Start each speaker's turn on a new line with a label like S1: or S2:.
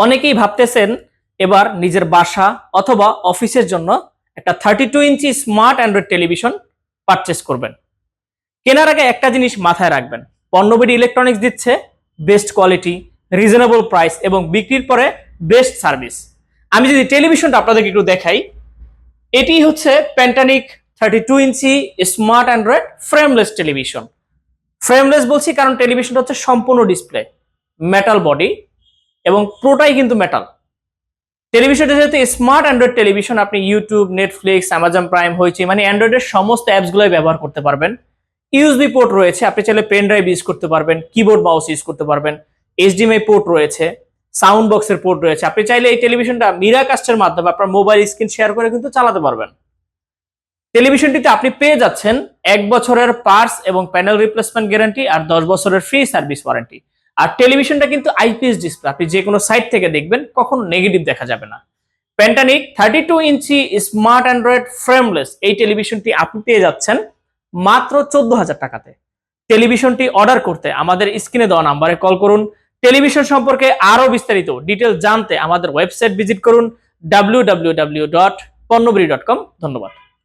S1: অনেকেই ভাবতেছেন এবার নিজের বাসা অথবা অফিসের জন্য একটা 32 ইঞ্চি স্মার্ট অ্যান্ড্রয়েড টেলিভিশন পারচেস করবেন। কেনার আগে একটা জিনিস মাথায় রাখবেন, পণ্যবিডি ইলেকট্রনিক্স দিচ্ছে বেস্ট কোয়ালিটি, রিজনেবল প্রাইস এবং বিক্রির পরে বেস্ট সার্ভিস। আমি যদি টেলিভিশনটা আপনাদেরকে একটু দেখাই, এটি হচ্ছে প্যান্টানিক 32 ইঞ্চি smart Android frameless television. Frameless বলছি কারণ টেলিভিশনটা হচ্ছে সম্পূর্ণ ডিসপ্লে, মেটাল বডি এবং পুরোটাই কিন্তু মেটাল। টেলিভিশনটা যেহেতু স্মার্ট অ্যান্ড্রয়েড টেলিভিশন, আপনি ইউটিউব, নেটফ্লিক্স, অ্যামাজন প্রাইম, হইচি মানে অ্যান্ড্রয়েডের সমস্ত অ্যাপসগুলোই ব্যবহার করতে পারবেন। ইউএসবি পোর্ট রয়েছে, আপনি চাইলে পেন ড্রাইভ ইউজ করতে পারবেন, কিবোর্ড মাউস ইউজ করতে পারবেন, এইচডিএমআই পোর্ট রয়েছে, সাউন্ড বক্সের পোর্ট রয়েছে। আপনি চাইলে এই টেলিভিশনটা মিরাকাস্টের মাধ্যমে আপনার মোবাইল স্ক্রিন শেয়ার করে কিন্তু চালাতে পারবেন। টেলিভিশনটিতে আপনি পেয়ে যাচ্ছেন 1 বছরের পার্টস এবং প্যানেল রিপ্লেসমেন্ট গ্যারান্টি আর 10 বছরের ফ্রি সার্ভিস ওয়ারেন্টি। আর টেলিভিশনটা কিন্তু আইপিএস ডিসপ্লে, আপনি যে কোনো সাইট থেকে দেখবেন কখনো নেগেটিভ দেখা যাবে না। প্যান্টানিক 32 ইঞ্চি স্মার্ট অ্যান্ড্রয়েড ফ্রেমলেস এই টেলিভিশনটি আপনি পেয়ে যাচ্ছেন মাত্র 14,000 টাকাতে। টেলিভিশনটি অর্ডার করতে আমাদের স্ক্রিনে দেওয়া নাম্বারে কল করুন। টেলিভিশন সম্পর্কে আরো বিস্তারিত ডিটেইলস জানতে আমাদের ওয়েবসাইট ভিজিট করুন www.ponnobidi.com। ধন্যবাদ।